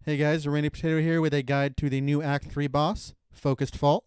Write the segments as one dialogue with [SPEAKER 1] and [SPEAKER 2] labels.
[SPEAKER 1] Hey guys, Randy Potato here with a guide to the new Act 3 boss, Focused Fault,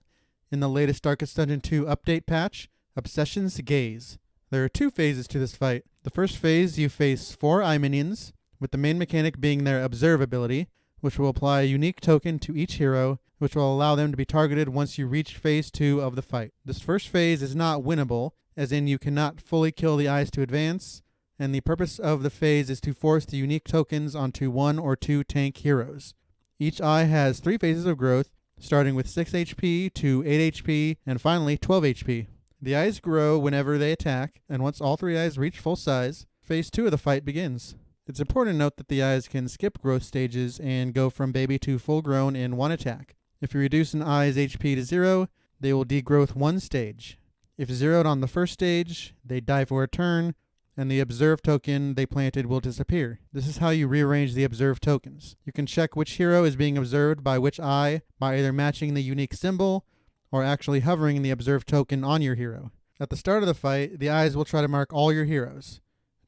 [SPEAKER 1] in the latest Darkest Dungeon 2 update patch, Obsession's Gaze. There are two phases to this fight. The first phase, you face 4 eye minions, with the main mechanic being their Observe ability, which will apply a unique token to each hero, which will allow them to be targeted once you reach phase 2 of the fight. This first phase is not winnable, as in you cannot fully kill the eyes to advance, and the purpose of the phase is to force the unique tokens onto 1 or 2 tank heroes. Each eye has 3 phases of growth, starting with 6 HP to 8 HP, and finally 12 HP. The eyes grow whenever they attack, and once all 3 eyes reach full size, phase 2 of the fight begins. It's important to note that the eyes can skip growth stages and go from baby to full grown in one attack. If you reduce an eye's HP to 0, they will degrowth 1 stage. If zeroed on the first stage, they die for a turn, and the observe token they planted will disappear. This is how you rearrange the observe tokens. You can check which hero is being observed by which eye by either matching the unique symbol or actually hovering the observe token on your hero. At the start of the fight, the eyes will try to mark all your heroes.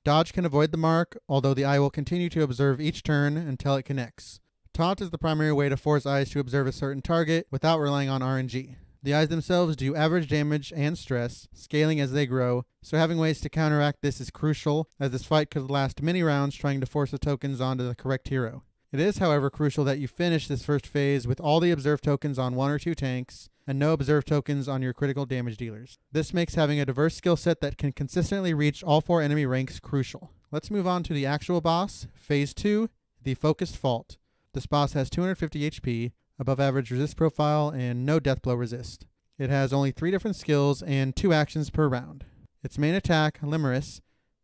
[SPEAKER 1] Dodge can avoid the mark, although the eye will continue to observe each turn until it connects. Taunt is the primary way to force eyes to observe a certain target without relying on RNG. The eyes themselves do average damage and stress, scaling as they grow, so having ways to counteract this is crucial, as this fight could last many rounds trying to force the tokens onto the correct hero. It is, however, crucial that you finish this first phase with all the observe tokens on 1 or 2 tanks, and no observe tokens on your critical damage dealers. This makes having a diverse skill set that can consistently reach all 4 enemy ranks crucial. Let's move on to the actual boss, Phase 2, the Focused Fault. This boss has 250 HP, above average resist profile, and no death blow resist. It has only 3 different skills and 2 actions per round. Its main attack, Limerence,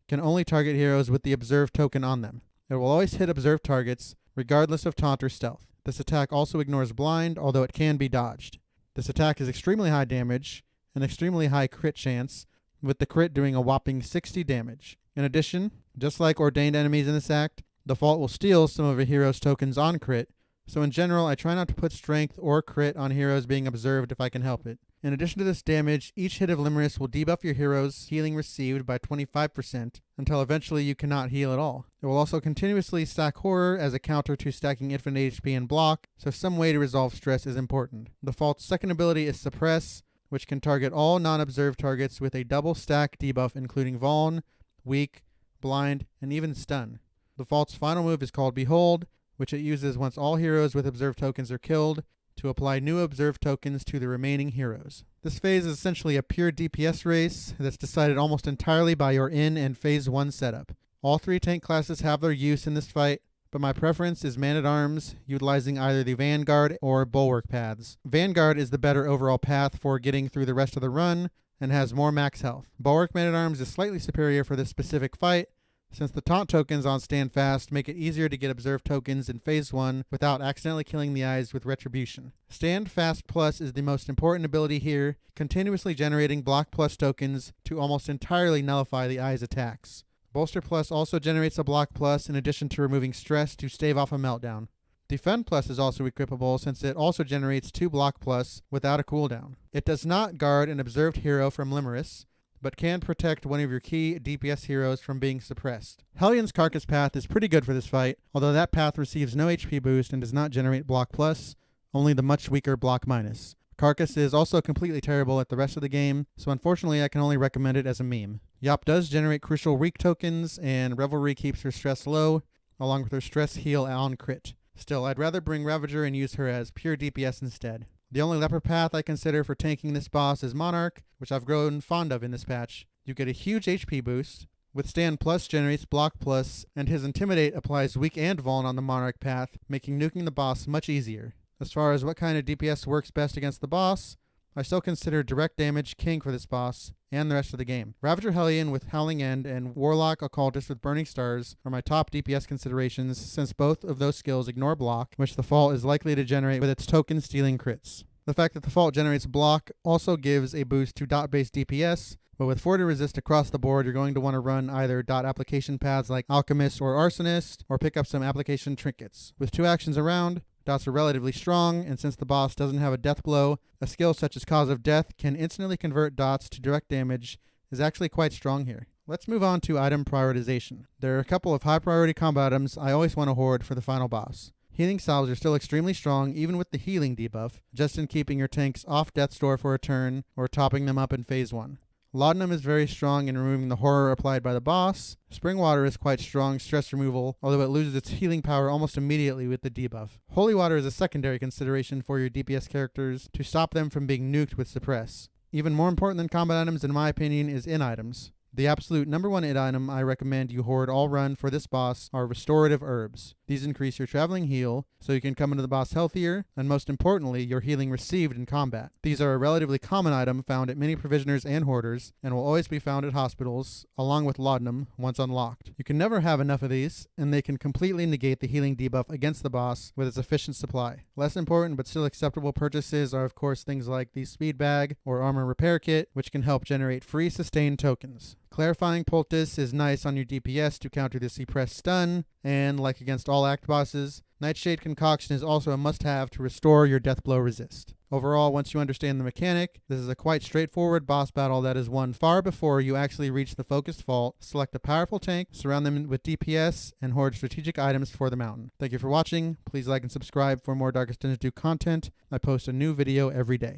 [SPEAKER 1] can only target heroes with the observe token on them. It will always hit observed targets, regardless of taunt or stealth. This attack also ignores blind, although it can be dodged. This attack is extremely high damage, and extremely high crit chance, with the crit doing a whopping 60 damage. In addition, just like ordained enemies in this act, the Fault will steal some of a hero's tokens on crit, so in general, I try not to put strength or crit on heroes being observed if I can help it. In addition to this damage, each hit of Limerence will debuff your hero's healing received by 25% until eventually you cannot heal at all. It will also continuously stack horror as a counter to stacking infinite HP and block, so some way to resolve stress is important. The Fault's second ability is Suppress, which can target all non-observed targets with a double stack debuff including Vuln, Weak, Blind, and even Stun. The Fault's final move is called Behold, which it uses once all heroes with observed tokens are killed, to apply new observed tokens to the remaining heroes. This phase is essentially a pure DPS race that's decided almost entirely by your in and phase 1 setup. All 3 tank classes have their use in this fight, but my preference is Man-at-Arms, utilizing either the Vanguard or Bulwark paths. Vanguard is the better overall path for getting through the rest of the run, and has more max health. Bulwark Man-at-Arms is slightly superior for this specific fight, since the taunt tokens on Stand Fast make it easier to get observed tokens in phase 1 without accidentally killing the eyes with Retribution. Stand Fast Plus is the most important ability here, continuously generating Block Plus tokens to almost entirely nullify the eye's attacks. Bolster Plus also generates a Block Plus in addition to removing stress to stave off a meltdown. Defend Plus is also equipable since it also generates 2 Block Plus without a cooldown. It does not guard an observed hero from Limerence, but can protect one of your key DPS heroes from being suppressed. Hellions Carcass path is pretty good for this fight, although that path receives no HP boost and does not generate Block Plus, only the much weaker Block Minus. Carcass is also completely terrible at the rest of the game, so unfortunately I can only recommend it as a meme. Yop does generate crucial weak tokens, and Revelry keeps her stress low, along with her stress heal on crit. Still, I'd rather bring Ravager and use her as pure DPS instead. The only leper path I consider for tanking this boss is Monarch, which I've grown fond of in this patch. You get a huge HP boost. Withstand Plus generates Block Plus, and his Intimidate applies Weak and Vuln on the Monarch path, making nuking the boss much easier. As far as what kind of DPS works best against the boss, I still consider Direct Damage king for this boss and the rest of the game. Ravager Hellion with Howling End and Warlock Occultist with Burning Stars are my top DPS considerations, since both of those skills ignore block, which the Fault is likely to generate with its token stealing crits. The fact that the Fault generates block also gives a boost to dot-based DPS, but with 4 to resist across the board, you're going to want to run either dot application paths like Alchemist or Arsonist, or pick up some application trinkets. With 2 actions around, dots are relatively strong, and since the boss doesn't have a death blow, a skill such as Cause of Death can instantly convert dots to direct damage is actually quite strong here. Let's move on to item prioritization. There are a couple of high priority combo items I always want to hoard for the final boss. Healing salves are still extremely strong even with the healing debuff, just in keeping your tanks off death's door for a turn or topping them up in phase 1. Laudanum is very strong in removing the horror applied by the boss. Spring Water is quite strong stress removal, although it loses its healing power almost immediately with the debuff. Holy Water is a secondary consideration for your DPS characters to stop them from being nuked with Suppress. Even more important than combat items, in my opinion, is in items. The absolute number one id item I recommend you hoard all run for this boss are restorative herbs. These increase your traveling heal, so you can come into the boss healthier, and most importantly, your healing received in combat. These are a relatively common item found at many provisioners and hoarders, and will always be found at hospitals, along with laudanum, once unlocked. You can never have enough of these, and they can completely negate the healing debuff against the boss with its efficient supply. Less important but still acceptable purchases are of course things like the speed bag or armor repair kit, which can help generate free sustained tokens. Clarifying Poultice is nice on your DPS to counter the suppressed stun, and like against all act bosses, Nightshade Concoction is also a must-have to restore your Deathblow resist. Overall, once you understand the mechanic, this is a quite straightforward boss battle that is won far before you actually reach the focused vault. Select a powerful tank, surround them with DPS, and hoard strategic items for the mountain. Thank you for watching. Please like and subscribe for more Darkest Dungeon 2 content. I post a new video every day.